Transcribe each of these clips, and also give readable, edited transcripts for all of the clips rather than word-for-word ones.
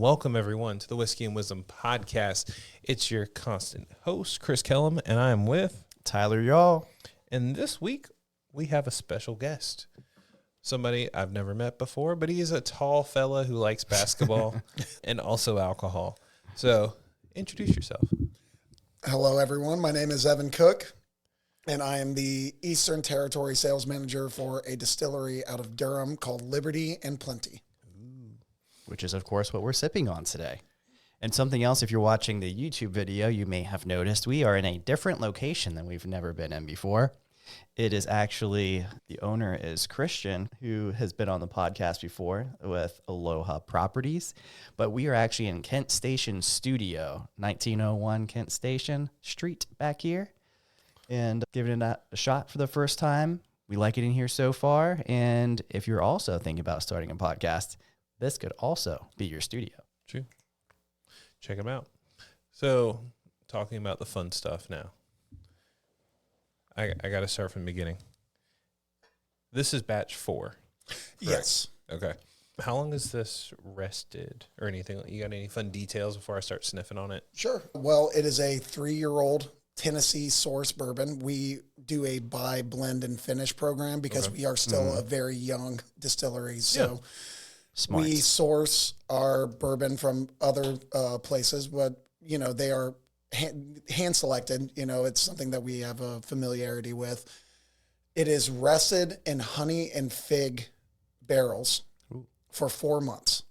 welcome everyone to the Whiskey and Wisdom podcast. It's your constant host, Chris Kellum, and I am with Tyler, y'all. And this week we have a special guest. Somebody I've never met before, but he is a tall fella who likes basketball and also alcohol. So introduce yourself. Hello, everyone. My name is Evan Kuck, and I am the Eastern Territory Sales Manager for a distillery out of Durham called Liberty and Plenty. Which is, of course, what we're sipping on today. And something else, if you're watching the YouTube video, you may have noticed we are in a different location than we've never been in before. It is actually, the owner is Christian, who has been on the podcast before with Aloha Properties. But we are actually in Kent Station Studio, 1901 Kent Station Street back here. And giving it a shot for the first time. We like it in here so far. And if you're also thinking about starting a podcast, this could also be your studio. True. Check them out. So, talking about the fun stuff now. I got to start from the beginning. This is batch 4. Correct? Yes. Okay. How long is this rested or anything? You got any fun details before I start sniffing on it? Sure. Well, it is a 3-year-old Tennessee source bourbon. We do a buy, blend, and finish program because we are still a very young distillery. So Smart. we source our bourbon from other places, but, you know, they are hand selected. You know, it's something that we have a familiarity with. It is rested in honey and fig barrels for 4 months.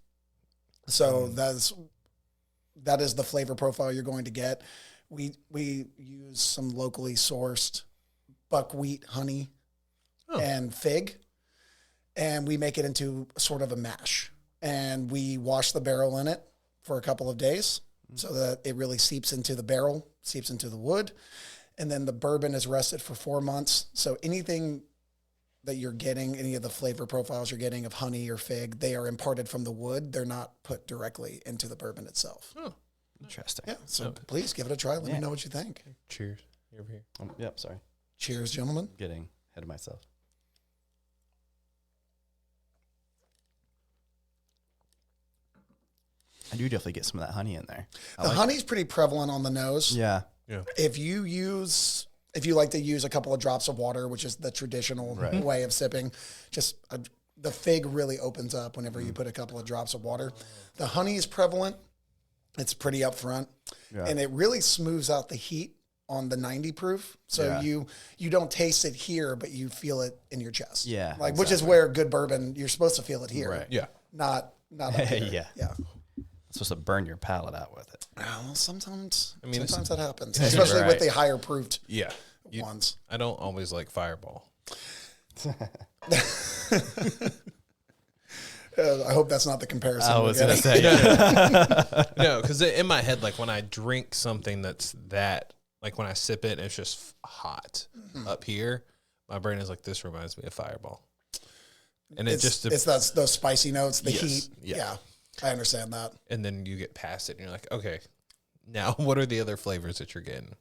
So that is the flavor profile you're going to get. We use some locally sourced buckwheat honey and fig, and we make it into sort of a mash. And we wash the barrel in it for a couple of days so that it really seeps into the barrel, seeps into the wood. And then the bourbon is rested for 4 months. So anything that you're getting, any of the flavor profiles you're getting of honey or fig, they are imparted from the wood. They're not put directly into the bourbon itself. Oh, Interesting. Yeah, so please give it a try. Let me know what you think. cheers. You're over here. Yep, sorry. Cheers, gentlemen. Getting ahead of myself. I do definitely get some of that honey in there. The honey's pretty prevalent on the nose. Yeah. If you like to use a couple of drops of water, which is the traditional way of sipping, the fig really opens up whenever you put a couple of drops of water. The honey is prevalent. It's pretty upfront, and it really smooths out the heat on the 90 proof. So you don't taste it here, but you feel it in your chest. Yeah, like which is where good bourbon, you're supposed to feel it here. Right. Yeah. Not up here. Yeah. It's supposed to burn your palate out with it. Well, sometimes that happens, Right. especially with the higher proofed ones. I don't always like Fireball. I hope that's not the comparison. I was going to say. No, because in my head, like when I drink something like when I sip it, it's just hot up here. My brain is like, this reminds me of Fireball. And it's those spicy notes, the heat. Yeah. I understand that. And then you get past it and you're like, okay, now what are the other flavors that you're getting?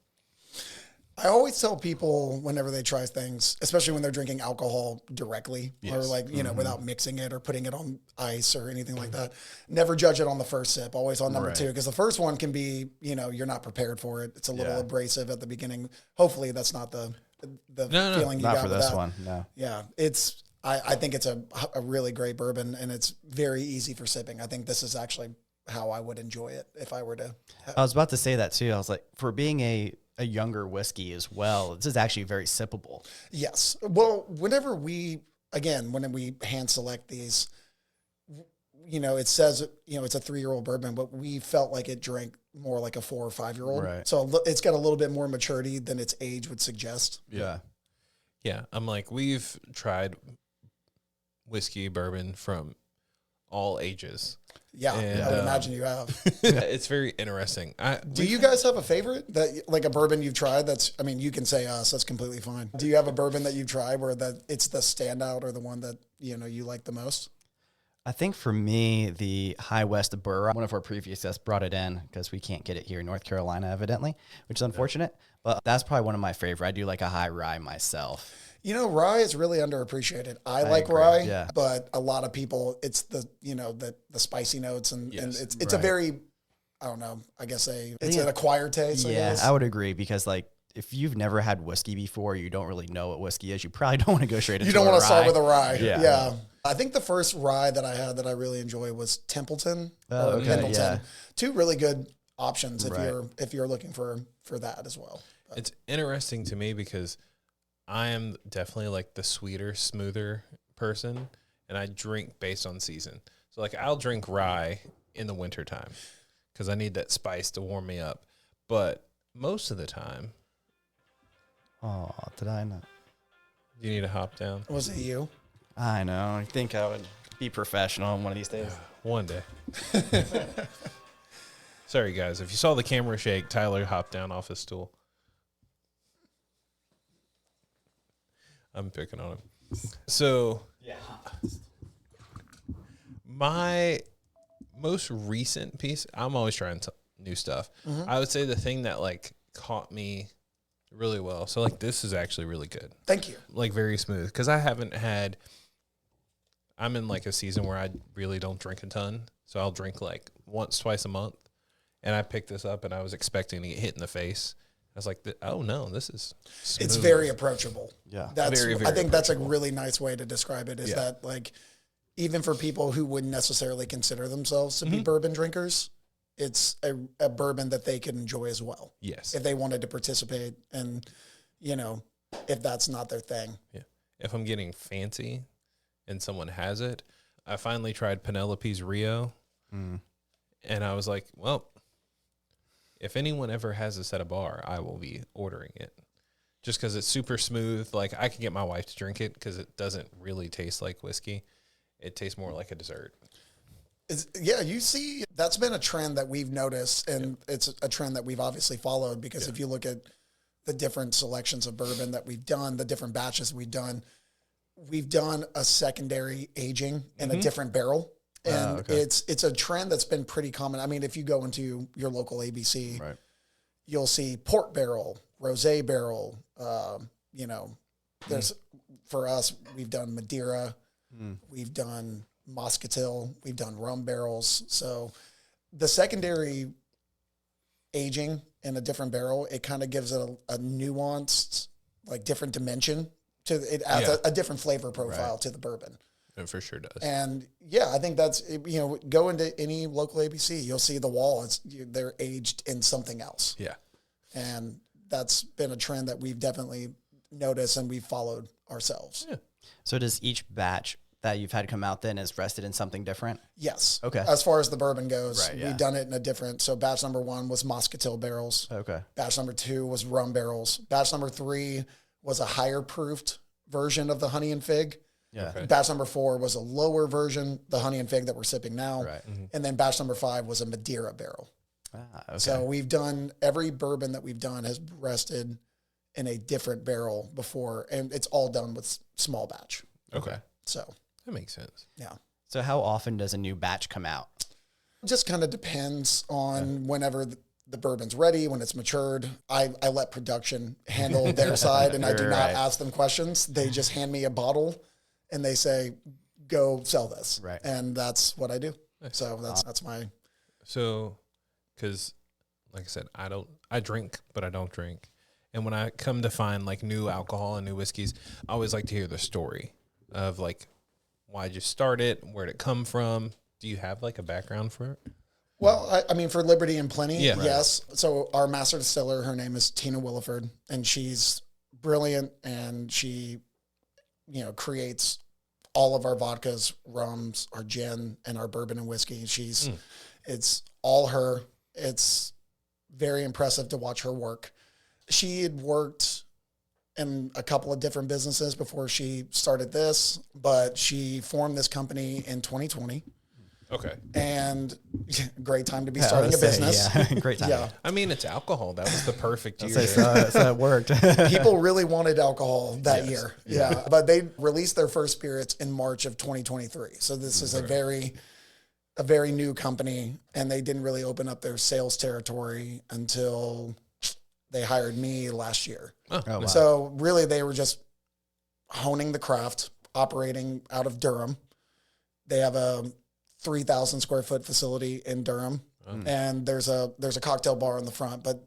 I always tell people whenever they try things, especially when they're drinking alcohol directly or without mixing it or putting it on ice or anything like that, never judge it on the first sip, always on number 2. Because the first one can be, you're not prepared for it. It's a little abrasive at the beginning. Hopefully that's not the feeling you got for with this that. one. No. Yeah. I think it's a really great bourbon, and it's very easy for sipping. I think this is actually how I would enjoy it if I were to. I was about to say that too. I was like, for being a younger whiskey as well, this is actually very sippable. Yes. Well, when we hand select these, it says, it's a 3-year-old bourbon, but we felt like it drank more like a 4 or 5-year-old. Right. So it's got a little bit more maturity than its age would suggest. Yeah. Yeah. I'm like, we've tried whiskey, bourbon from all ages. Yeah, I would imagine you have. It's very interesting. Do you guys have a favorite like a bourbon you've tried? You can say us. That's completely fine. Do you have a bourbon that you've tried where it's the standout or the one that you like the most? I think for me, the High West Bourbon, one of our previous guests brought it in because we can't get it here in North Carolina, evidently, which is unfortunate. But that's probably one of my favorite. I do like a high rye myself. Rye is really underappreciated. I like agree, rye, yeah. but a lot of people, it's the spicy notes and it's a right. very, I don't know, I guess it's an acquired taste. I Yeah, guess. I would agree because like if you've never had whiskey before, you don't really know what whiskey is. You probably don't want to go straight into You don't want to start with a rye. Yeah. Yeah. I think the first rye that I had that I really enjoy was Templeton or Pendleton. Yeah. Two really good options Right. if you're looking for that as well. But It's interesting to me because I am definitely like the sweeter, smoother person, and I drink based on season. So like I'll drink rye in the wintertime because I need that spice to warm me up. But most of the time, Oh, did I not? you need to hop down. was it you? I know. I think I would be professional one of these days. One day. Sorry, guys. If you saw the camera shake, Tyler hopped down off his stool. I'm picking on him. So, my most recent piece, I'm always trying new stuff. I would say the thing that like caught me really well. So, like, this is actually really good. Thank you. Like, very smooth. Because I'm in like a season where I really don't drink a ton. So I'll drink like once, twice a month. And I picked this up and I was expecting to get hit in the face. I was like, oh no, this is smooth. It's very approachable. Yeah. That's Very, very I think that's a really nice way to describe it, is Yeah. that like even for people who wouldn't necessarily consider themselves to be bourbon drinkers, it's a bourbon that they can enjoy as well. Yes. If they wanted to participate and, if that's not their thing. Yeah. If I'm getting fancy and someone has it, I finally tried Penelope's Rio. And I was like, well, if anyone ever has this at a bar, I will be ordering it. Just because it's super smooth. Like, I can get my wife to drink it because it doesn't really taste like whiskey. It tastes more like a dessert. You see, that's been a trend that we've noticed, and it's a trend that we've obviously followed because if you look at the different selections of bourbon that we've done, the different batches we've done a secondary aging in a different barrel. And it's a trend that's been pretty common. I mean, if you go into your local ABC, Right. you'll see port barrel, rosé barrel. There's for us, we've done Madeira, we've done Muscatel, we've done rum barrels. So the secondary aging in a different barrel, it kind of gives it a nuanced, like different dimension to it, adds a different flavor profile to the bourbon. It for sure does. And I think that's, go into any local ABC, you'll see the wall. They're aged in something else. Yeah. And that's been a trend that we've definitely noticed and we've followed ourselves. Yeah. So does each batch that you've had come out then is rested in something different? Yes. Okay. As far as the bourbon goes, Right, yeah. we've done it in a different. So batch number 1 was Muscatel barrels. Okay. Batch number 2 was rum barrels. Batch number 3 was a higher proofed version of the honey and fig. Yeah. Okay. Batch number 4 was a lower version, the honey and fig that we're sipping now. Right. And then batch number 5 was a Madeira barrel. Okay. So we've done, every bourbon that we've done has rested in a different barrel before, and it's all done with small batch. Okay. So, That makes sense. yeah. So how often does a new batch come out? It just kind of depends on whenever the bourbon's ready, when it's matured. I let production handle their side, and I do not Right. ask them questions. They just hand me a bottle, and they say, go sell this. Right. And that's what I do. So that's my... So, because like I said, I drink, but I don't drink. And when I come to find like new alcohol and new whiskeys, I always like to hear the story of like, why'd you start it? Where'd it come from? Do you have like a background for it? Well, I mean, for Liberty and Plenty, Yeah. Right. yes. So our master distiller, her name is Tina Williford, and she's brilliant, and she, creates all of our vodkas, rums, our gin, and our bourbon and whiskey. It's all her. It's very impressive to watch her work. She had worked in a couple of different businesses before she started this, but she formed this company in 2020. Okay. And great time to be Yeah, I starting a was saying, business. yeah. Great time. Yeah. I mean, it's alcohol. That was the perfect year. So it worked. People really wanted alcohol that Yes. year. Yeah. But they released their first spirits in March of 2023. So this is a very new company, and they didn't really open up their sales territory until they hired me last year. Oh, Oh, wow. So really they were just honing the craft, operating out of Durham. They have a 3,000 square foot facility in Durham, and there's a cocktail bar in the front. But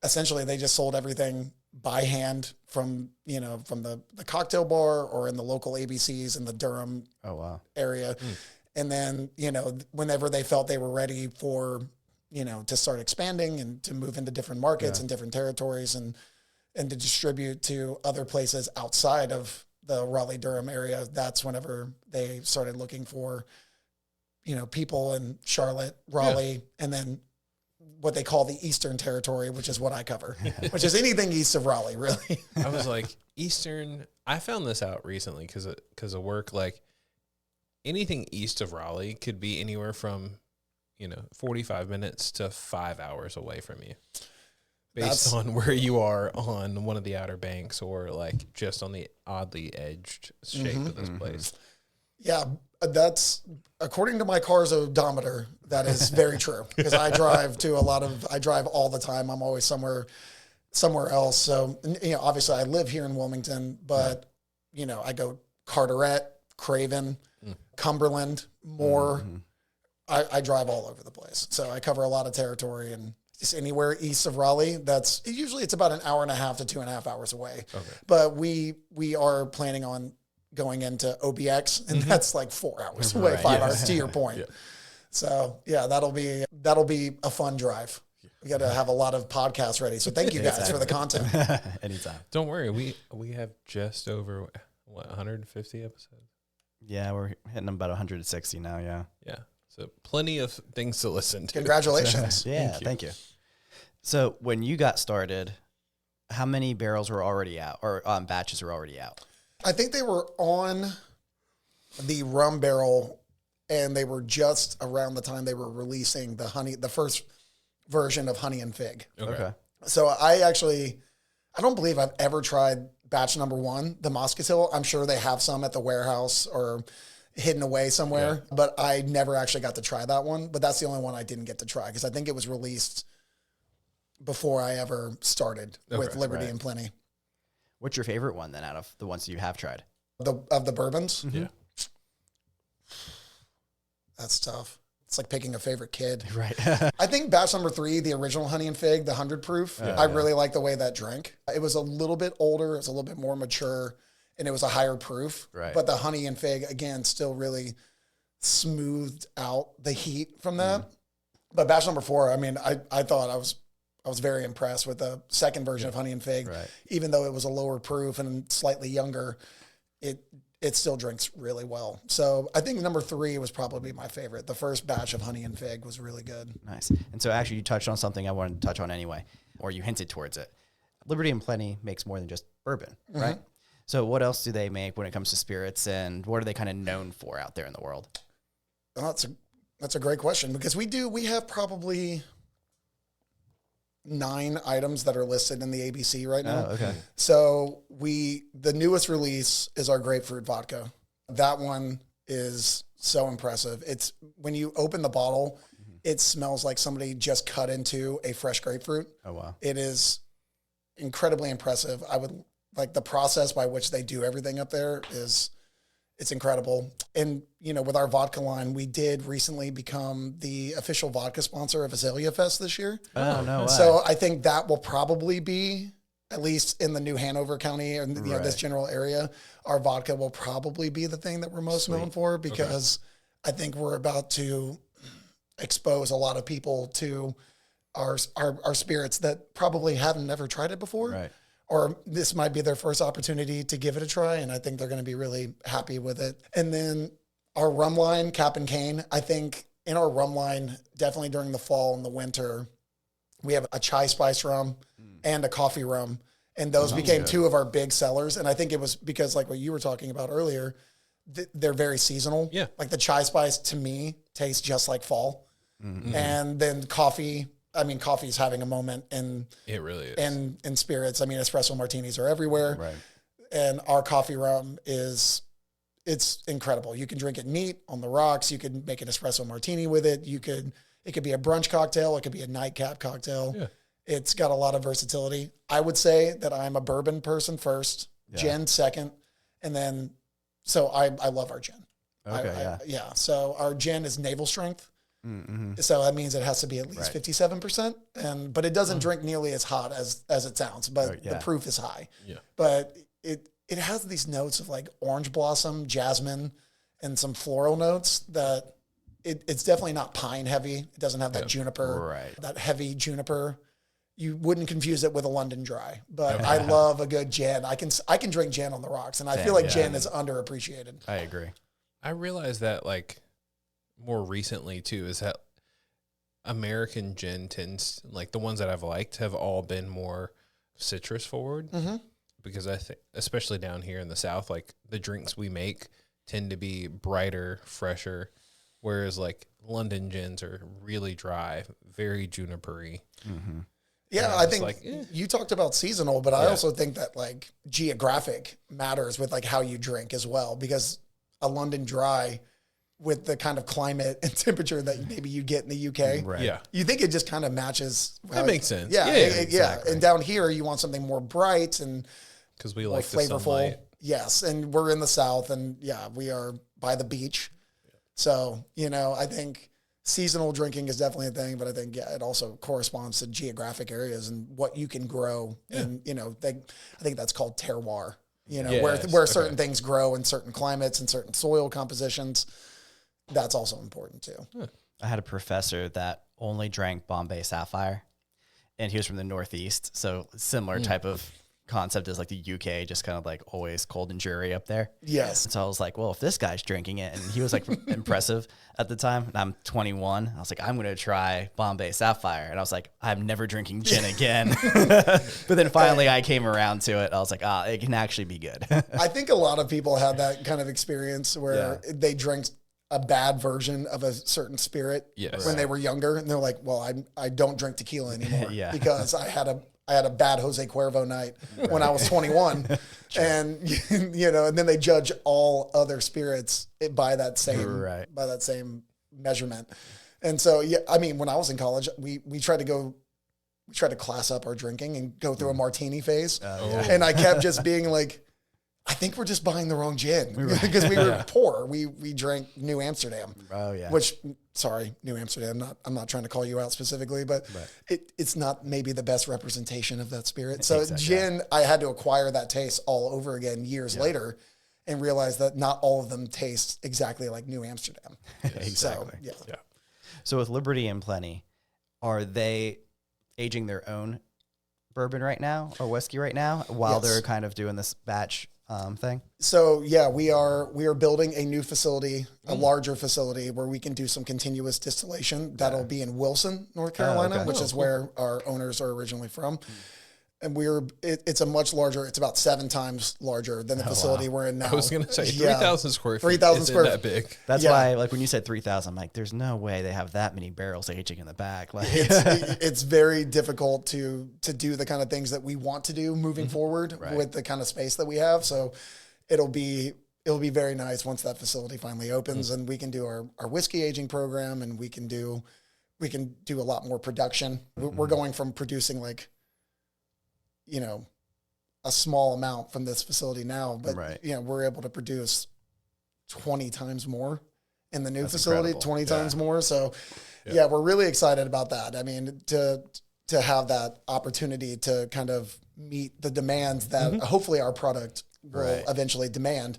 essentially, they just sold everything by hand from the cocktail bar or in the local ABCs in the Durham area. And then, whenever they felt they were ready for, to start expanding and to move into different markets and different territories and to distribute to other places outside of the Raleigh-Durham area, that's whenever they started looking for, people in Charlotte, Raleigh, and then what they call the Eastern Territory, which is what I cover, which is anything east of Raleigh, really. I was like, Eastern, I found this out recently because of work, like anything east of Raleigh could be anywhere from, 45 minutes to 5 hours away from you. Based on where you are on one of the Outer Banks or like just on the oddly edged shape of this place. Yeah, that's according to my car's odometer. That is very true because I drive all the time. I'm always somewhere else. So, obviously I live here in Wilmington, but I go Carteret, Craven, Cumberland, Moore. I drive all over the place. So I cover a lot of territory, and just anywhere east of Raleigh, it's about an hour and a half to 2.5 hours away. Okay. But we are planning on going into OBX, and that's like 4 hours away, 5 hours to your point. Yeah. So that'll be a fun drive. We got to have a lot of podcasts ready. So thank you guys for the content. Anytime. Don't worry. We have just over 150 episodes. Yeah, we're hitting them about 160 now. Yeah. Yeah. So plenty of things to listen to. Congratulations. Thank you. So when you got started, how many barrels were already out or batches were already out? I think they were on the rum barrel, and they were just around the time they were releasing the first version of Honey and Fig. Okay. So I don't believe I've ever tried batch number 1, the Muscatel. I'm sure they have some at the warehouse or hidden away somewhere, but I never actually got to try that one. But that's the only one I didn't get to try because I think it was released before I ever started with Liberty and Plenty. What's your favorite one then out of the ones you have tried? Of the bourbons? Yeah. That's tough. It's like picking a favorite kid. Right. I think batch number 3, the original Honey and Fig, the 100 proof, I really like the way that drank. It was a little bit older. It was a little bit more mature, and it was a higher proof. Right. But the Honey and Fig, again, still really smoothed out the heat from that. But batch number 4, I mean, I thought I was very impressed with the second version of Honey and Fig. Right. Even though it was a lower proof and slightly younger, it still drinks really well. So I think number 3 was probably my favorite. The first batch of Honey and Fig was really good. Nice. And so actually you touched on something I wanted to touch on anyway, or you hinted towards it. Liberty and Plenty makes more than just bourbon, right? So what else do they make when it comes to spirits, and what are they kind of known for out there in the world? Well, that's a great question because we have probably 9 items that are listed in the ABC right now. Oh, okay. So the newest release is our grapefruit vodka. That one is so impressive. It's when you open the bottle, it smells like somebody just cut into a fresh grapefruit. Oh, wow. It is incredibly impressive. I would like the process by which they do everything up there it's incredible. And, with our vodka line, we did recently become the official vodka sponsor of Azalea Fest this year. Oh, no way. So I think that will probably be, at least in the New Hanover County and this general area, our vodka will probably be the thing that we're most known for because I think we're about to expose a lot of people to our spirits that probably haven't never tried it before. Right. Or this might be their first opportunity to give it a try, and I think they're going to be really happy with it. And then our rum line, Cap and Cane, I think in our rum line, definitely during the fall and the winter, we have a chai spice rum and a coffee rum, and those became 2 of our big sellers. And I think it was because, like what you were talking about earlier, they're very seasonal. Yeah. Like the chai spice, to me, tastes just like fall. Mm-hmm. And then coffee is having a moment in it really is. In spirits. I mean, espresso martinis are everywhere. Right. And our coffee rum it's incredible. You can drink it neat on the rocks. You can make an espresso martini with it. It could be a brunch cocktail. It could be a nightcap cocktail. Yeah. It's got a lot of versatility. I would say that I'm a bourbon person first, Jen second, And then, so I love our gin. Okay, Yeah. So our gin is navel strength. Mm-hmm. So that means it has to be at least 57%. But it doesn't drink nearly as hot as it sounds, but the proof is high. Yeah. But it has these notes of like orange blossom, jasmine, and some floral notes that it's definitely not pine heavy. It doesn't have that juniper, that heavy juniper. You wouldn't confuse it with a London Dry, but I love a good gin. I can drink gin on the rocks, and I feel like gin is underappreciated. I agree. I realized that like more recently too is that American gin tends, like the ones that I've liked, have all been more citrus forward. Mm-hmm. Because I think, especially down here in the South, like the drinks we make tend to be brighter, fresher, whereas like London gins are really dry, very junipery. Mm-hmm. Yeah, I think you talked about seasonal, but I also think that like geographic matters with like how you drink as well, because a London Dry with the kind of climate and temperature that maybe you get in the UK, you think it just kind of matches. That makes sense. Yeah, exactly. And down here, you want something more bright and because we like flavorful. The sunlight. Yes, and we're in the South, and we are by the beach. So I think seasonal drinking is definitely a thing, but I think it also corresponds to geographic areas and what you can grow. And I think that's called terroir. Where certain things grow in certain climates and certain soil compositions. That's also important too. I had a professor that only drank Bombay Sapphire, and he was from the Northeast, so similar type of concept as like the UK, just kind of like always cold and dreary up there. Yes. And so I was like, well, if this guy's drinking it, and he was like impressive at the time, and I'm 21, I was like, I'm going to try Bombay Sapphire. And I was like, I'm never drinking gin again. But then finally I came around to it. I was like, it can actually be good. I think a lot of people had that kind of experience where they drank a bad version of a certain spirit when they were younger. And they're like, well, I don't drink tequila anymore because I had a bad Jose Cuervo night when I was 21. And, and then they judge all other spirits by that same measurement. And so, when I was in college, we tried to class up our drinking and go through a martini phase. And I kept just being like, I think we're just buying the wrong gin because we were poor. We drank New Amsterdam. Oh yeah. Which, sorry, New Amsterdam. I'm not trying to call you out specifically, but it's not maybe the best representation of that spirit. So gin, I had to acquire that taste all over again years later, and realize that not all of them taste exactly like New Amsterdam. Exactly. So with Liberty and Plenty, are they aging their own bourbon right now or whiskey right now while they're kind of doing this batch thing? So we are building a new facility, a larger facility where we can do some continuous distillation. That'll be in Wilson, North Carolina, which is where our owners are originally from. And it's a much larger, it's about 7 times larger than the facility we're in now. I was going to say 3,000 square feet. 3,000 square feet. That big. That's why, like when you said 3,000, I'm like, there's no way they have that many barrels aging in the back. Like it's very difficult to do the kind of things that we want to do moving forward with the kind of space that we have. So it'll be very nice once that facility finally opens and we can do our whiskey aging program, and we can do a lot more production. We're going from producing like, a small amount from this facility now, but we're able to produce 20 times more in the new facility, incredible. 20 times more. So we're really excited about that. I mean, to have that opportunity to kind of meet the demands that hopefully our product will eventually demand.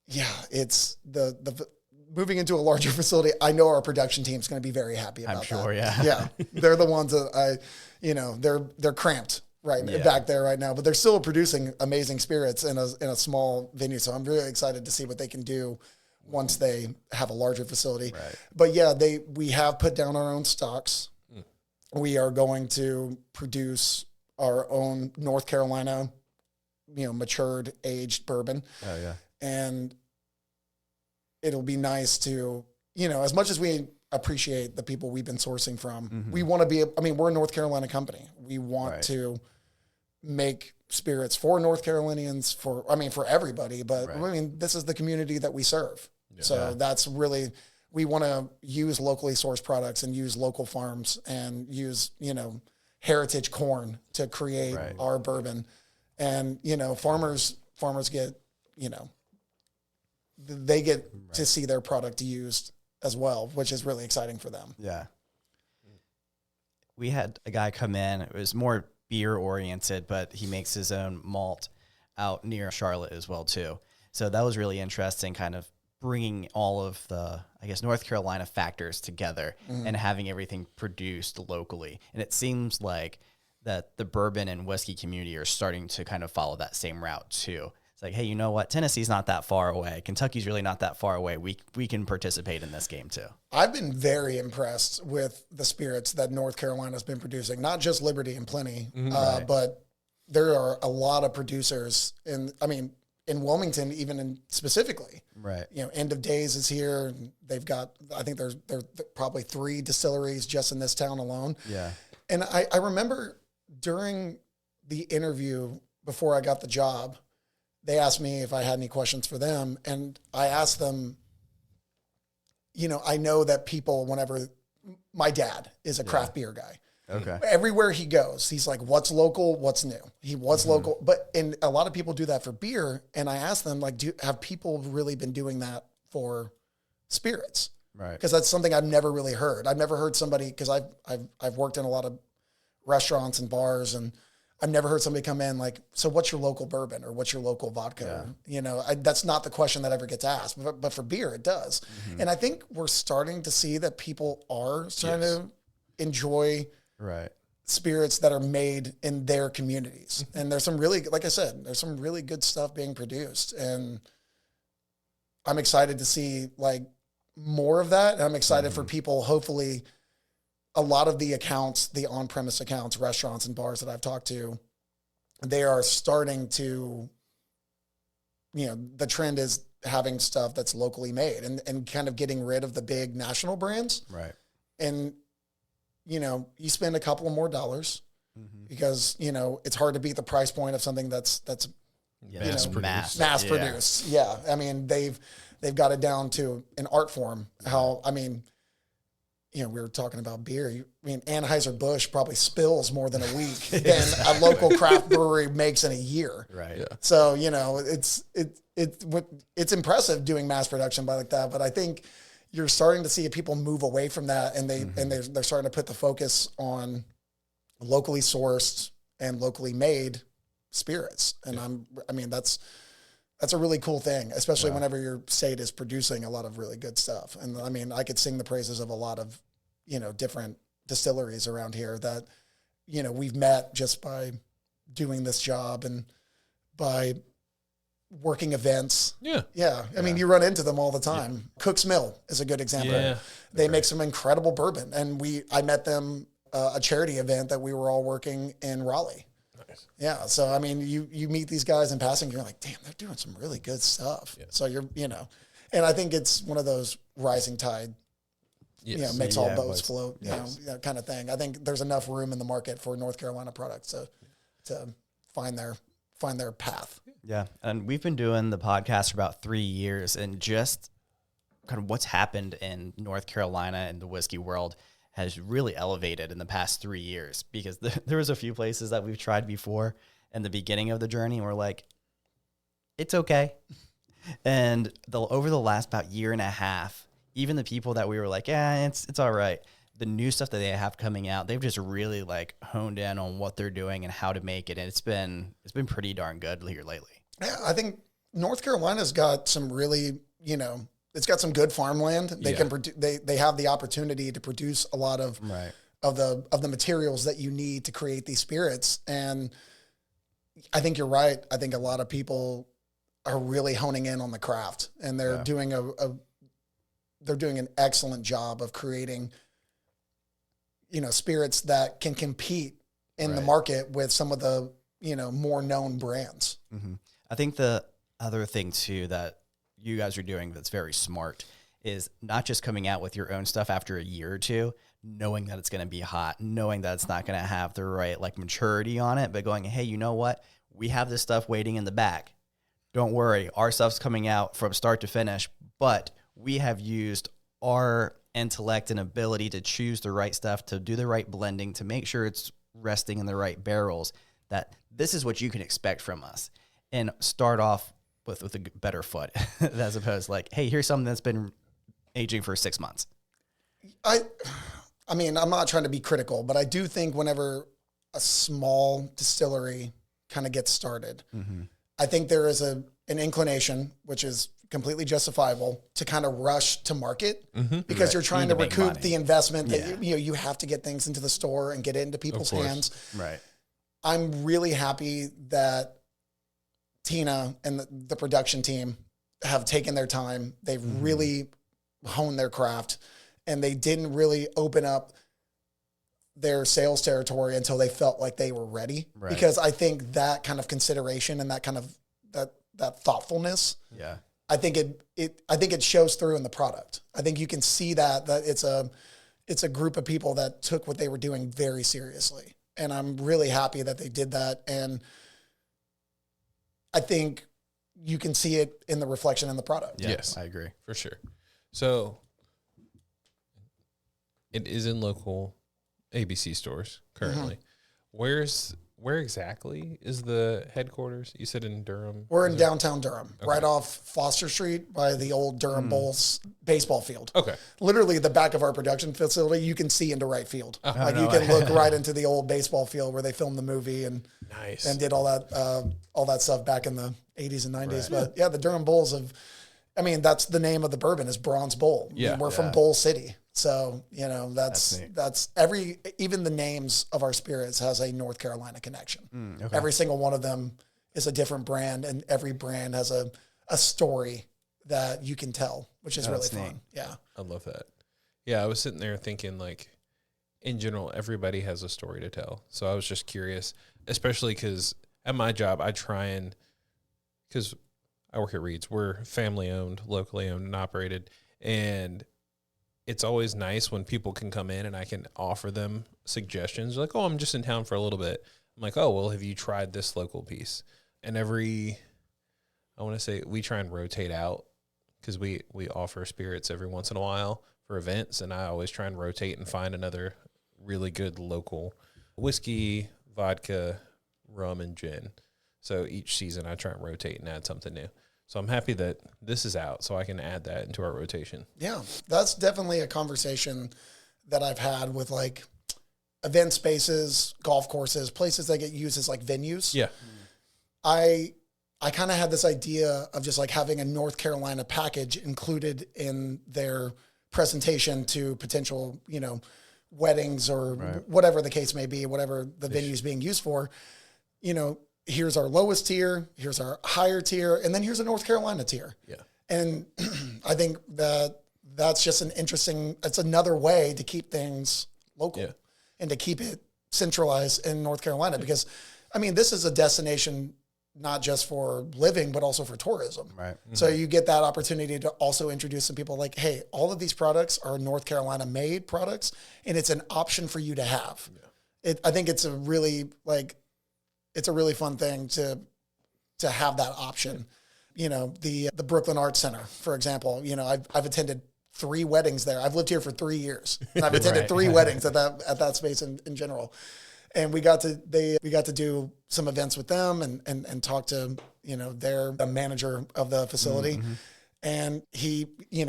Yeah, it's the moving into a larger facility. I know our production team is going to be very happy about that. I'm sure, yeah. They're the ones that they're cramped back there right now, but they're still producing amazing spirits in a small venue. So I'm really excited to see what they can do once they have a larger facility. Right. But we have put down our own stocks. We are going to produce our own North Carolina, matured, aged bourbon. Oh yeah. And it'll be nice to, as much as we appreciate the people we've been sourcing from, we want to we're a North Carolina company. We want to make spirits for North Carolinians, for everybody, but this is the community that we serve. Yeah. So that's really, we want to use locally sourced products and use local farms and use, heritage corn to create our bourbon. And, farmers farmers get, they get to see their product used as well, which is really exciting for them. Yeah. We had a guy come in. It was more beer oriented, but he makes his own malt out near Charlotte as well too. So that was really interesting, kind of bringing all of the, I guess, North Carolina factors together and having everything produced locally. And it seems like that the bourbon and whiskey community are starting to kind of follow that same route too. It's like, hey, you know what? Tennessee's not that far away. Kentucky's really not that far away. We can participate in this game too. I've been very impressed with the spirits that North Carolina's been producing, not just Liberty and Plenty, but there are a lot of producers in Wilmington, even specifically. Right. End of Days is here. They've got, I think there's probably 3 distilleries just in this town alone. Yeah. And I remember during the interview before I got the job, they asked me if I had any questions for them. And I asked them, I know that people, whenever my dad is a craft beer guy. Okay. Everywhere he goes, he's like, what's local? What's new? What's local? And a lot of people do that for beer. And I asked them, like, have people really been doing that for spirits? Right. Because that's something I've never really heard. I've never heard somebody, because I've worked in a lot of restaurants and bars, and I've never heard somebody come in like, so what's your local bourbon or what's your local vodka? Yeah. That's not the question that ever gets asked, but for beer, it does. And I think we're starting to see that people are starting to enjoy spirits that are made in their communities. And there's some really, like I said, there's some really good stuff being produced. And I'm excited to see like more of that. And I'm excited for people, hopefully, a lot of the accounts, the on-premise accounts, restaurants and bars that I've talked to, they are starting to, the trend is having stuff that's locally made and kind of getting rid of the big national brands. Right. And, you spend a couple of more dollars because, it's hard to beat the price point of something that's mass produced. Yeah. I mean, they've got it down to an art form. We were talking about beer. Anheuser-Busch probably spills more than a week than a local craft brewery makes in a year. Right. Yeah. So, it's impressive doing mass production by like that. But I think you're starting to see people move away from that, and they're starting to put the focus on locally sourced and locally made spirits. And that's a really cool thing, especially whenever your state is producing a lot of really good stuff. And I could sing the praises of a lot of, different distilleries around here that, we've met just by doing this job and by working events. Yeah. Yeah. I mean, you run into them all the time. Yeah. Cook's Mill is a good example. Yeah. They make some incredible bourbon. And I met them a charity event that we were all working in Raleigh. Nice. Yeah. So, you meet these guys in passing, you're like, damn, they're doing some really good stuff. Yeah. So and I think it's one of those rising tide, makes all boats float, kind of thing. I think there's enough room in the market for North Carolina products to find their path. Yeah. And we've been doing the podcast for about 3 years, and just kind of what's happened in North Carolina and the whiskey world has really elevated in the past 3 years, because there was a few places that we've tried before in the beginning of the journey, and we're like, it's okay. And over the last about year and a half, even the people that we were like, it's all right, the new stuff that they have coming out, they've just really like honed in on what they're doing and how to make it. And it's been pretty darn good here lately. Yeah, I think North Carolina's got some really, it's got some good farmland. They can they have the opportunity to produce a lot of the materials that you need to create these spirits. And I think you're right. I think a lot of people are really honing in on the craft, and they're doing they're doing an excellent job of creating, spirits that can compete in the market with some of the, more known brands. Mm-hmm. I think the other thing too that you guys are doing that's very smart is not just coming out with your own stuff after a year or two, knowing that it's going to be hot, knowing that it's not going to have the right like maturity on it, but going, hey, you know what? We have this stuff waiting in the back. Don't worry. Our stuff's coming out from start to finish, but we have used our intellect and ability to choose the right stuff, to do the right blending, to make sure it's resting in the right barrels, that this is what you can expect from us. and start off with a better foot as opposed to like, hey, here's something that's been aging for 6 months? I mean, I'm not trying to be critical, but I do think whenever a small distillery kind of gets started, I think there is an inclination, which is completely justifiable, to kind of rush to market because you're trying to recoup the investment that you have to get things into the store and get it into people's hands. Right. I'm really happy that Tina and the production team have taken their time. They've really honed their craft, and they didn't really open up their sales territory until they felt like they were ready. Right. Because I think that kind of consideration and that kind of that thoughtfulness, I think it shows through in the product. I think you can see that it's a group of people that took what they were doing very seriously, and I'm really happy that they did that. And I think you can see it in the reflection in the product. Yeah, yes, I agree. For sure. So it is in local ABC stores currently. Where exactly is the headquarters? You said in Durham? We're in downtown Durham, right off Foster Street by the old Durham Bulls baseball field. Okay. Literally the back of our production facility, you can see into right field. You can look right into the old baseball field where they filmed the movie and did all that stuff back in the 80s and 90s. Right. But yeah, the Durham Bulls that's the name of the bourbon is Bronze Bull. Yeah. We're from Bull City. So, that's even the names of our spirits has a North Carolina connection. Every single one of them is a different brand, and every brand has a story that you can tell, which is really fun. Yeah. I love that. Yeah. I was sitting there thinking, like, in general, everybody has a story to tell. So I was just curious, especially because at my job, because I work at Reed's, we're family owned, locally owned and operated. And it's always nice when people can come in and I can offer them suggestions. Like, oh, I'm just in town for a little bit. I'm like, oh, well, have you tried this local piece? And we try and rotate out because we offer spirits every once in a while for events. And I always try and rotate and find another really good local whiskey, vodka, rum, and gin. So each season I try and rotate and add something new. So I'm happy that this is out so I can add that into our rotation. Yeah, that's definitely a conversation that I've had with like event spaces, golf courses, places that get used as like venues. Yeah. I kind of had this idea of just like having a North Carolina package included in their presentation to potential, weddings or whatever the case may be, whatever the venue is being used for, here's our lowest tier, here's our higher tier, and then here's a North Carolina tier. Yeah. And I think that's just it's another way to keep things local and to keep it centralized in North Carolina because, this is a destination not just for living, but also for tourism. Right. Mm-hmm. So you get that opportunity to also introduce some people like, hey, all of these products are North Carolina made products, and it's an option for you to have. Yeah. I think it's a really fun thing to have that option. The Brooklyn Arts Center, for example, I've attended 3 weddings there. I've lived here for 3 years, and I've attended 3 weddings at that space in general. And we got to do some events with them and talk to, the manager of the facility. Mm-hmm. And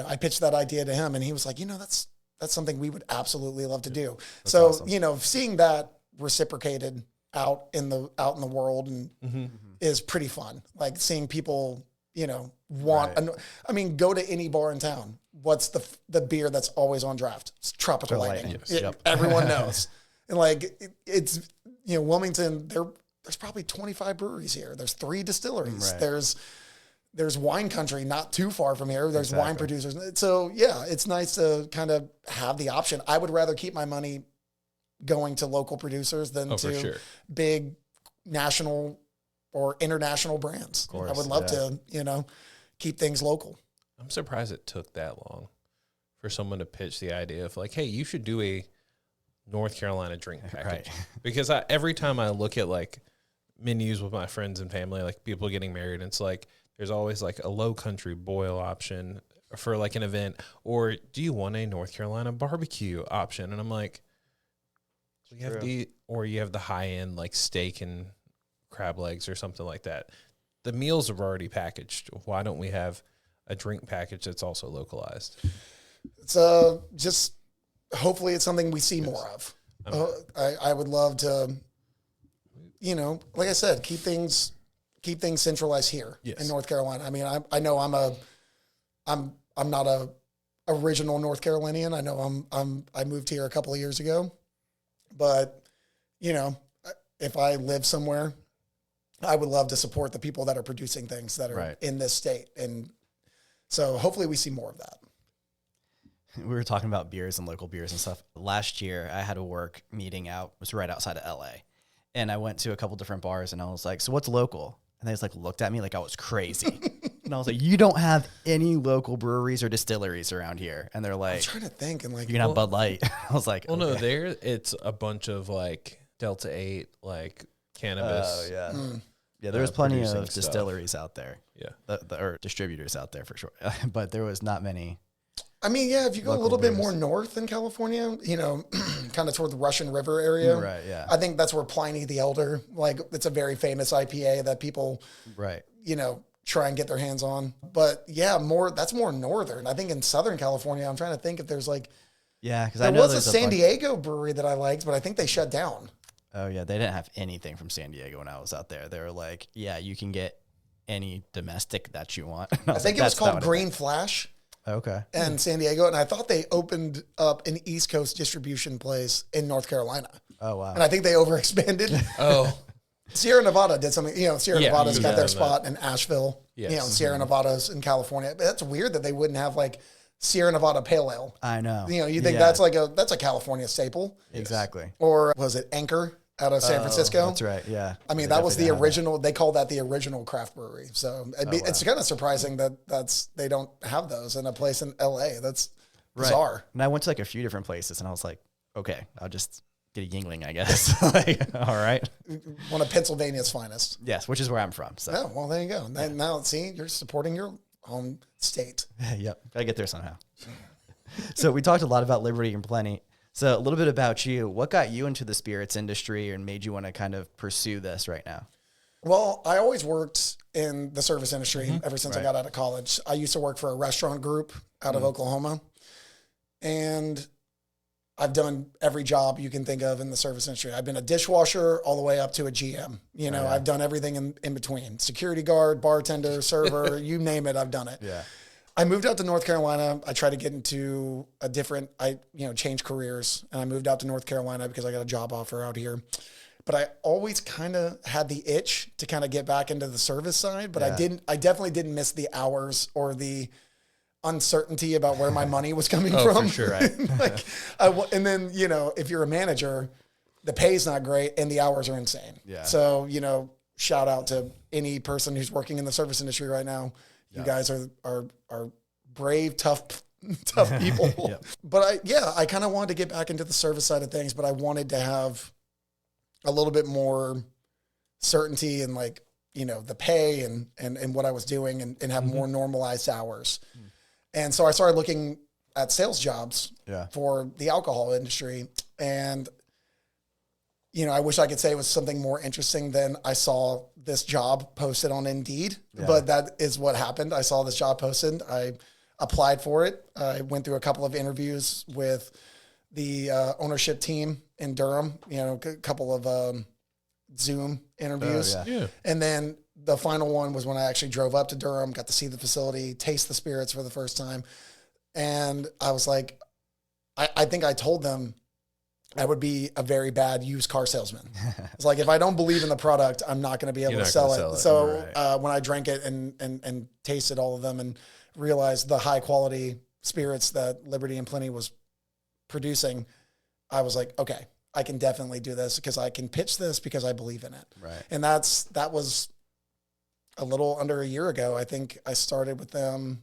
I pitched that idea to him, and he was like, that's something we would absolutely love to do. That's so, awesome. Seeing that reciprocated out in the world and is pretty fun. Like seeing people, want, go to any bar in town. What's the beer that's always on draft? It's Tropical Lightning. Yep. Everyone knows. And like it's, Wilmington, there's probably 25 breweries here. There's 3 distilleries. Right. There's wine country not too far from here. There's wine producers. So yeah, it's nice to kind of have the option. I would rather keep my money going to local producers than to big national or international brands. Of course, I would love to, keep things local. I'm surprised it took that long for someone to pitch the idea of like, hey, you should do a North Carolina drink package. Right. Because every time I look at like menus with my friends and family, like people getting married, it's like there's always like a low country boil option for like an event, or do you want a North Carolina barbecue option? And I'm like, you have you have the high end like steak and crab legs or something like that. the meals are already packaged. Why don't we have a drink package that's also localized? It's just hopefully it's something we see more of. I would love to, like I said, keep things centralized here in North Carolina. I mean, I know I'm not a original North Carolinian. I know I moved here a couple of years ago, but if I live somewhere, I would love to support the people that are producing things that are in this state. And so hopefully we see more of that. We were talking about beers and local beers and stuff. Last year, I had a work meeting out. It was right outside of LA. And I went to a couple different bars, and I was like, so what's local? And they just looked at me like I was crazy. And I was like, you don't have any local breweries or distilleries around here. And they're like, I'm trying to think. And you can have Bud Light. I was like, well, okay. No, it's a bunch of Delta 8, cannabis. Oh, yeah. Yeah, there was plenty of distilleries out there. Yeah. Or distributors out there for sure. But there was not many. I mean, yeah, if you go a little bit more north in California, kind of toward the Russian River area. Right, yeah. I think that's where Pliny the Elder, it's a very famous IPA that people, try and get their hands on. But yeah, that's more northern. I think in Southern California, I'm trying to think if there's because there was a San Diego brewery that I liked, but I think they shut down. Oh yeah, they didn't have anything from San Diego when I was out there. They were like, yeah, you can get any domestic that you want. I think it was called Green Flash. Okay. And San Diego, and I thought they opened up an East Coast distribution place in North Carolina. Oh wow! And I think they overexpanded. Oh, Sierra Nevada did something. Sierra Nevada's got their spot in Asheville. Yes. Sierra Nevada's in California. But that's weird that they wouldn't have Sierra Nevada Pale Ale. I know. You think that's a California staple. Exactly. Or was it Anchor out of San Francisco? That's right. Yeah. I mean, that was the original. They call that the original craft brewery. So it's kind of surprising that they don't have those in a place in LA. That's bizarre. Right. And I went to a few different places, and I was like, okay, I'll just get a Yingling, I guess. All right. One of Pennsylvania's finest. Yes, which is where I'm from. So. Oh, well, there you go. Now, see, you're supporting your home state. Yep. Gotta get there somehow. So we talked a lot about Liberty and Plenty. So a little bit about you. What got you into the spirits industry and made you want to kind of pursue this right now? Well, I always worked in the service industry ever since I got out of college. I used to work for a restaurant group out of Oklahoma. And I've done every job you can think of in the service industry. I've been a dishwasher all the way up to a GM. I've done everything in between. Security guard, bartender, server, you name it, I've done it. Yeah. I moved out to North Carolina. I tried to get into change careers, and I moved out to North Carolina because I got a job offer out here. But I always kind of had the itch to kind of get back into the service side, but I definitely didn't miss the hours or the uncertainty about where my money was coming from. For sure, right. And then, if you're a manager, the pay's not great and the hours are insane. Yeah. So, shout out to any person who's working in the service industry right now. You guys are brave, tough people. Yep. But I kind of wanted to get back into the service side of things, but I wanted to have a little bit more certainty in the pay and what I was doing and have more normalized hours. And so I started looking at sales jobs for the alcohol industry. And, I wish I could say it was something more interesting than I saw this job posted on Indeed, but that is what happened. I saw this job posted. I applied for it. I went through a couple of interviews with the ownership team in Durham, a couple of Zoom interviews. And then the final one was when I actually drove up to Durham, got to see the facility, taste the spirits for the first time. And I was like, I think I told them I would be a very bad used car salesman. It's like, if I don't believe in the product, I'm not going to be able to sell it. So when I drank it and tasted all of them and realized the high quality spirits that Liberty and Plenty was producing, I was like, okay, I can definitely do this because I can pitch this because I believe in it. Right. And that was a little under a year ago. I think I started with them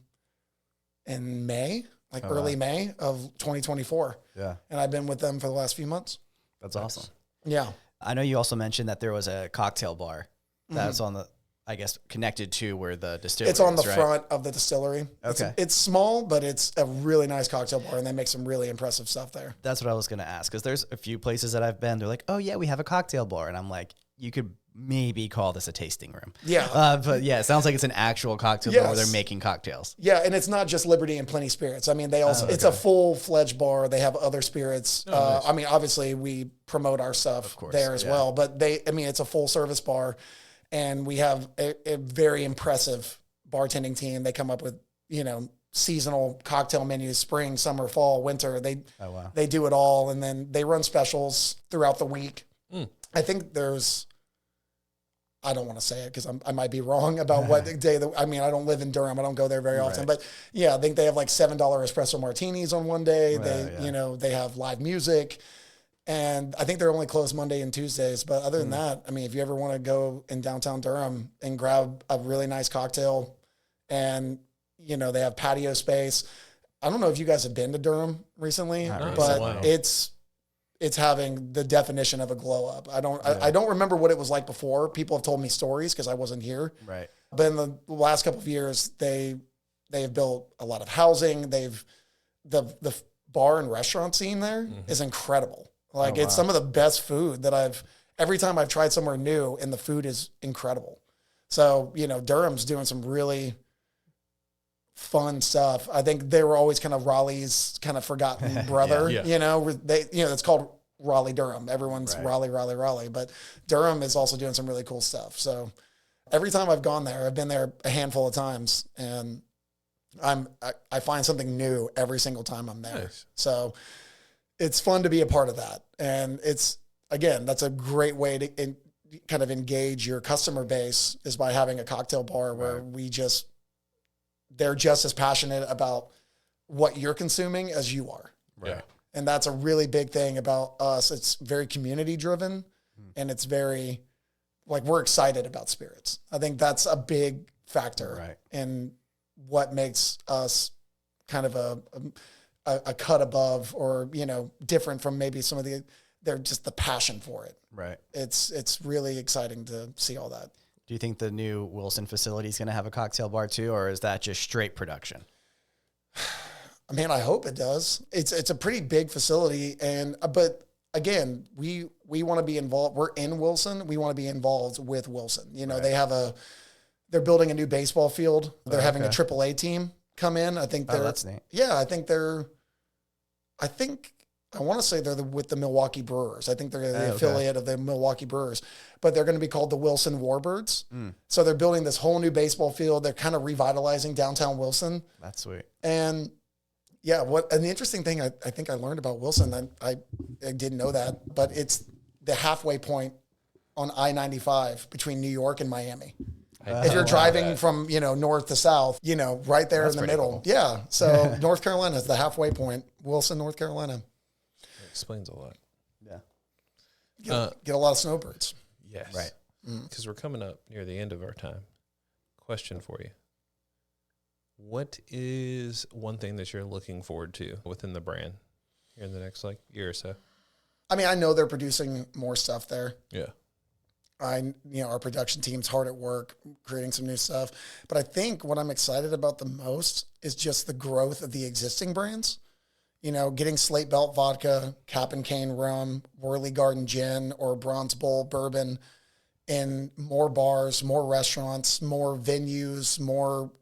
in May. Early May of 2024. Yeah. And I've been with them for the last few months. That's awesome. Yeah. I know you also mentioned that there was a cocktail bar that's on the, I guess, connected to where the distillery is. It's on the front of the distillery. Okay. It's small, but it's a really nice cocktail bar, and they make some really impressive stuff there. That's what I was going to ask, because there's a few places that I've been. They're like, oh, yeah, we have a cocktail bar. And I'm like, you could maybe call this a tasting room. Yeah. But yeah, it sounds like it's an actual cocktail bar where Yes. they're making cocktails. Yeah, and it's not just Liberty and Plenty Spirits. I mean, they also it's a full-fledged bar. They have other spirits. Nice. I mean, obviously we promote our stuff course, there as yeah. well, but it's a full-service bar, and we have a very impressive bartending team. They come up with, seasonal cocktail menus, spring, summer, fall, winter. They do it all, and then they run specials throughout the week. I think I don't want to say it because I might be wrong about what day. I don't live in Durham. I don't go there very often. But yeah, I think they have like $7 espresso martinis on one day. They have live music, and I think they're only closed Monday and Tuesdays. But other than that, I mean, if you ever want to go in downtown Durham and grab a really nice cocktail, and they have patio space. I don't know if you guys have been to Durham recently, but it's having the definition of a glow up. I don't remember what it was like before. People have told me stories because I wasn't here. Right. But in the last couple of years, they've built a lot of housing. The bar and restaurant scene there is incredible. Like it's some of the best food that every time I've tried somewhere new, and the food is incredible. So, Durham's doing some really fun stuff. I think they were always kind of Raleigh's kind of forgotten brother, it's called Raleigh Durham. Everyone's Raleigh, but Durham is also doing some really cool stuff. So every time I've gone there, I've been there a handful of times, and I find something new every single time I'm there. Nice. So it's fun to be a part of that. And that's a great way to kind of engage your customer base, is by having a cocktail bar where they're just as passionate about what you're consuming as you are. Right. And that's a really big thing about us. It's very community driven, and it's very we're excited about spirits. I think that's a big factor in what makes us kind of a cut above, or, different from maybe some of they're just the passion for it. Right. It's really exciting to see all that. Do you think the new Wilson facility is going to have a cocktail bar too, or is that just straight production? I mean, I hope it does. It's a pretty big facility, but again, we want to be involved. We're in Wilson. We want to be involved with Wilson. They're building a new baseball field. They're having a AAA team come in. I think that's neat. Yeah, I want to say they're with the Milwaukee Brewers. I think they're the affiliate of the Milwaukee Brewers, but they're going to be called the Wilson Warbirds. So they're building this whole new baseball field. They're kind of revitalizing downtown Wilson. That's sweet. And yeah, and the interesting thing I think I learned about Wilson, I didn't know that, but it's the halfway point on I-95 between New York and Miami. If you're driving from, north to south, right there in the middle. Cool. Yeah. So North Carolina is the halfway point. Wilson, North Carolina. Explains a lot. Yeah. Get a lot of snowbirds. Yes. Right. Because we're coming up near the end of our time. Question for you. What is one thing that you're looking forward to within the brand here in the next year or so? I mean, I know they're producing more stuff there. Yeah. Our production team's hard at work creating some new stuff. But I think what I'm excited about the most is just the growth of the existing brands. Getting Slate Belt Vodka, Cap and Cane Rum, Whirly Garden Gin, or Bronze Bull Bourbon in more bars, more restaurants, more venues, more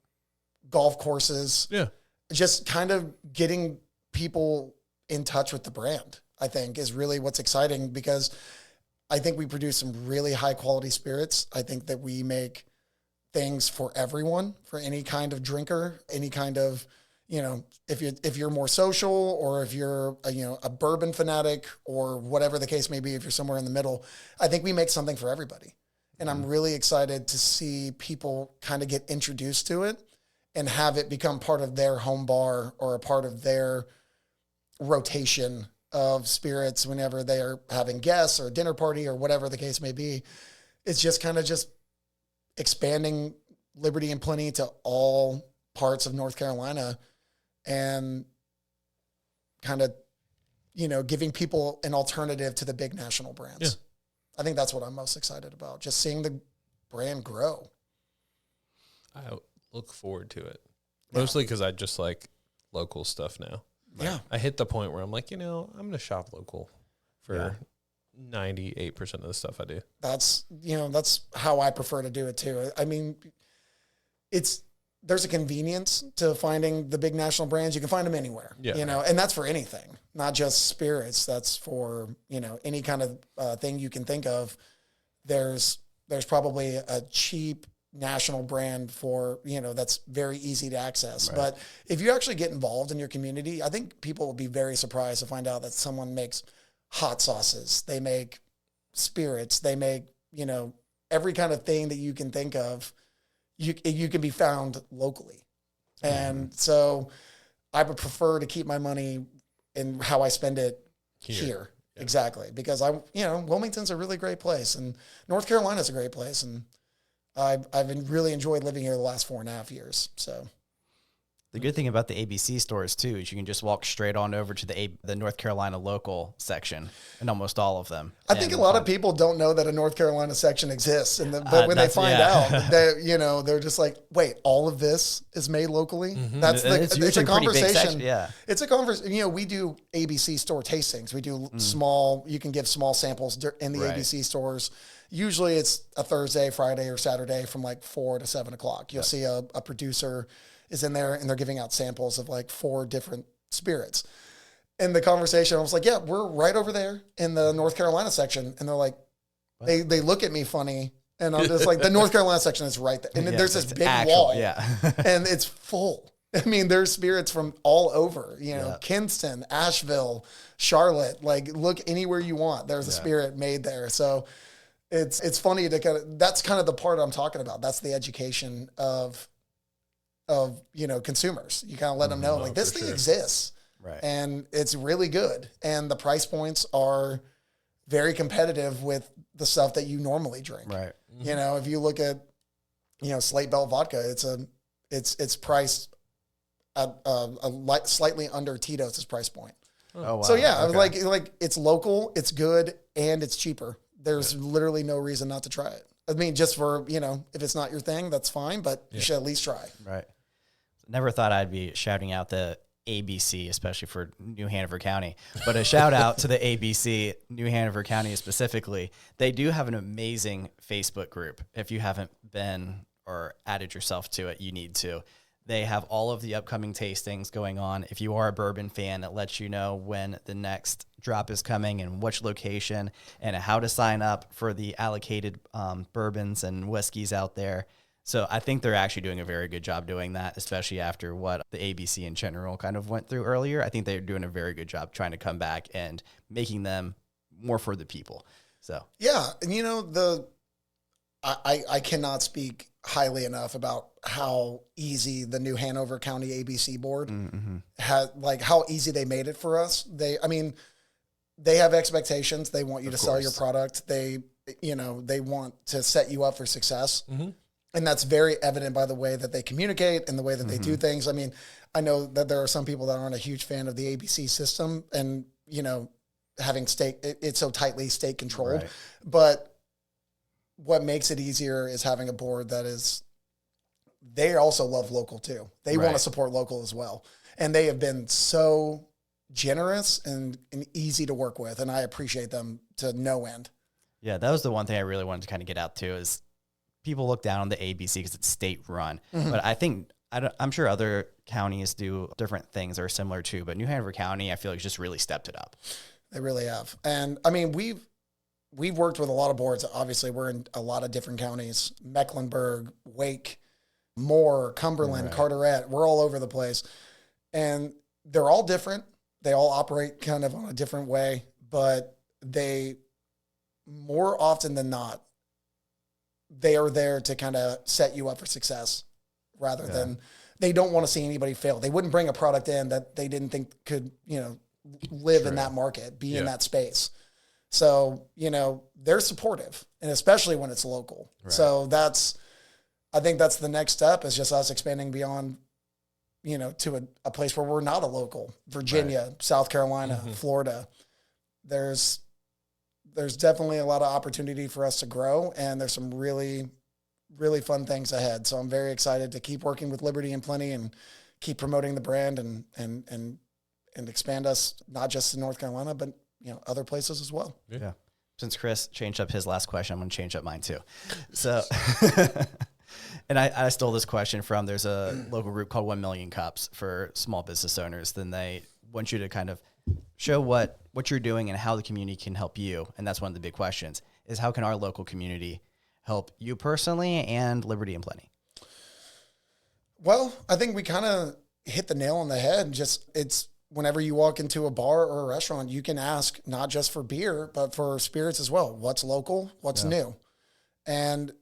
golf courses. Yeah. Just kind of getting people in touch with the brand, I think, is really what's exciting, because I think we produce some really high quality spirits. I think that we make things for everyone, for any kind of drinker, any kind of, if you're more social, or if you're a bourbon fanatic, or whatever the case may be, if you're somewhere in the middle, I think we make something for everybody. And I'm really excited to see people kind of get introduced to it and have it become part of their home bar, or a part of their rotation of spirits whenever they're having guests or a dinner party or whatever the case may be. It's just kind of just expanding Liberty and Plenty to all parts of North Carolina, and kind of, giving people an alternative to the big national brands. Yeah. I think that's what I'm most excited about, just seeing the brand grow. I look forward to it. Mostly because I just like local stuff now. Yeah. I hit the point where I'm like, I'm going to shop local for 98% of the stuff I do. That's how I prefer to do it too. I mean, there's a convenience to finding the big national brands. You can find them anywhere, and that's for anything, not just spirits. That's for, any kind of thing you can think of. There's probably a cheap national brand for, that's very easy to access. Right. But if you actually get involved in your community, I think people will be very surprised to find out that someone makes hot sauces. They make spirits. They make, every kind of thing that you can think of. You can be found locally. And so I would prefer to keep my money in how I spend it here. Yeah. Exactly. Because Wilmington's a really great place, and North Carolina's a great place. And I've really enjoyed living here the last 4.5 years. So the good thing about the ABC stores too is you can just walk straight on over to the North Carolina local section, and almost all of them. I think a lot of people don't know that a North Carolina section exists, but when they find out, they're just like, "Wait, all of this is made locally?" Mm-hmm. It's a conversation. It's a conversation. We do ABC store tastings. We do small. You can give small samples in the ABC stores. Usually, it's a Thursday, Friday, or Saturday from like 4 to 7 o'clock. You'll see a producer is in there, and they're giving out samples of like 4 different spirits. And the conversation, I was like, yeah, we're right over there in the North Carolina section. And they're like, they look at me funny. And I'm just like, the North Carolina section is right there. And there's this big wall. And it's full. I mean, there's spirits from all over, Kinston, Asheville, Charlotte, like look anywhere you want. There's a spirit made there. So it's funny to that's kind of the part I'm talking about. That's the education of consumers. You kind of let them know like this thing exists, right? And it's really good, and the price points are very competitive with the stuff that you normally drink, right? Mm-hmm. If you look at Slate Belt vodka, it's priced at slightly under Tito's price point. Oh wow! So I was like it's local, it's good, and it's cheaper. There's literally no reason not to try it. I mean, just for, if it's not your thing, that's fine, but you should at least try. Right. Never thought I'd be shouting out the ABC, especially for New Hanover County, but a shout out to the ABC, New Hanover County specifically. They do have an amazing Facebook group. If you haven't been or added yourself to it, you need to. They have all of the upcoming tastings going on. If you are a bourbon fan, it lets you know when the next drop is coming and which location and how to sign up for the allocated bourbons and whiskeys out there. So I think they're actually doing a very good job doing that, especially after what the ABC in general kind of went through earlier. I think they're doing a very good job trying to come back and making them more for the people. So yeah, and I cannot speak highly enough about how easy the New Hanover County ABC board had, like how easy they made it for us. They have expectations. They want you to sell your product. They want to set you up for success. Mm-hmm. And that's very evident by the way that they communicate and the way that they do things. I mean, I know that there are some people that aren't a huge fan of the ABC system and, having it's so tightly state controlled, right. But what makes it easier is having a board they also love local too. They want to support local as well. And they have been so generous and easy to work with. And I appreciate them to no end. Yeah. That was the one thing I really wanted to kind of get out to is people look down on the ABC because it's state run. Mm-hmm. But I'm sure other counties do different things that are similar too, but New Hanover County, I feel like just really stepped it up. They really have. And I mean, we've worked with a lot of boards. Obviously, we're in a lot of different counties, Mecklenburg, Wake, Moore, Cumberland, Carteret. We're all over the place. And they're all different. They all operate kind of on a different way, but they, more often than not, they are there to kind of set you up for success rather than they don't want to see anybody fail. They wouldn't bring a product in that they didn't think could, live in that market, be in that space. So, they're supportive, and especially when it's local. Right. So I think that's the next step is just us expanding beyond, to a place where we're not a local. Virginia, South Carolina, Florida. There's definitely a lot of opportunity for us to grow, and there's some really, really fun things ahead. So I'm very excited to keep working with Liberty and Plenty and keep promoting the brand and expand us not just in North Carolina, but other places as well. Yeah. since Chris changed up his last question, I'm going to change up mine too. So, and I stole this question from, there's a local group called 1 Million Cups for small business owners. Then they want you to kind of show what you're doing and how the community can help you. And that's one of the big questions, is how can our local community help you personally and Liberty and Plenty? Well, I think we kind of hit the nail on the head. Just, it's whenever you walk into a bar or a restaurant, you can ask not just for beer, but for spirits as well. What's local? What's new? And,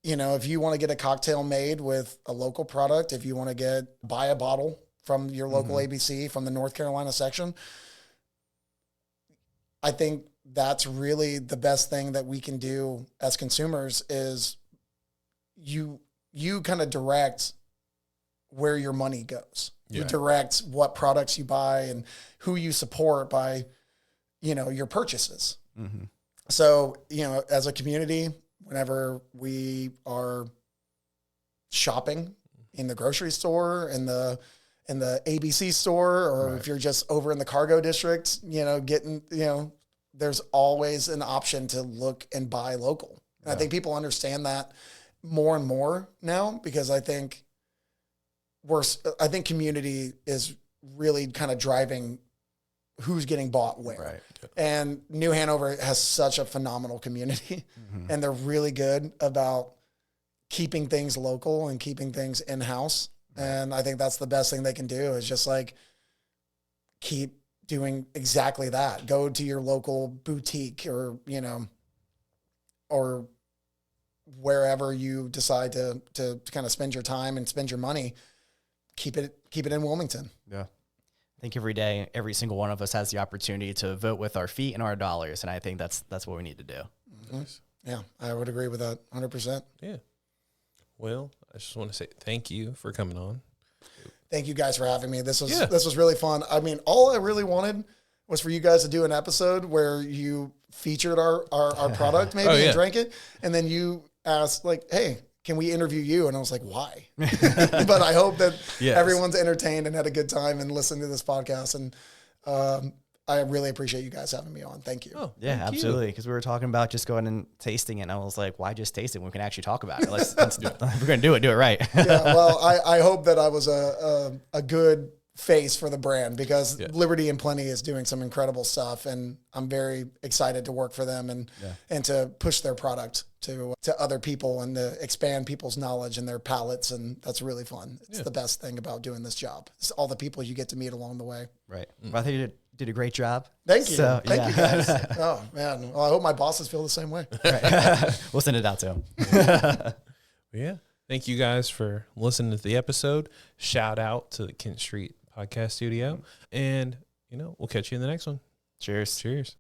you know, if you want to get a cocktail made with a local product, if you want to buy a bottle from your local ABC, from the North Carolina section, I think that's really the best thing that we can do as consumers, is you kind of direct where your money goes. You direct what products you buy and who you support by, you know, your purchases. So, you know, as a community, whenever we are shopping in the grocery store, in the ABC store, or if you're just over in the cargo district, you know, there's always an option to look and buy local. And I think people understand that more and more now, because I think community is really kind of driving who's getting bought where. Right. And New Hanover has such a phenomenal community, and they're really good about keeping things local and keeping things in-house. And I think that's the best thing they can do, is just like keep doing exactly that. Go to your local boutique, or, you know, or wherever you decide to kind of spend your time and spend your money. Keep it in Wilmington. Yeah. I think every day, every single one of us has the opportunity to vote with our feet and our dollars. And I think that's what we need to do. Yeah, I would agree with that 100%. Yeah. Well, I just want to say thank you for coming on. Thank you guys for having me. This was really fun. I mean, all I really wanted was for you guys to do an episode where you featured our product maybe and drank it. And then you asked, like, hey, can we interview you? And I was like, why? But I hope that everyone's entertained and had a good time and listened to this podcast. And I really appreciate you guys having me on. Thank you. Oh, yeah, absolutely. Because we were talking about just going and tasting it. And I was like, why just taste it when we can actually talk about it? Let's do it. If we're going to do it right. Yeah, well, I hope that I was a good face for the brand, because Liberty and Plenty is doing some incredible stuff, and I'm very excited to work for them and to push their product to other people and to expand people's knowledge and their palates, and that's really fun. It's the best thing about doing this job. It's all the people you get to meet along the way. Right. Well, I think you did a great job. Thank you. Thank you guys. Oh man. Well, I hope my bosses feel the same way. Right. We'll send it out to them. Yeah. Thank you guys for listening to the episode. Shout out to the Kent Street Podcast Studio. And, you know, we'll catch you in the next one. Cheers. Cheers.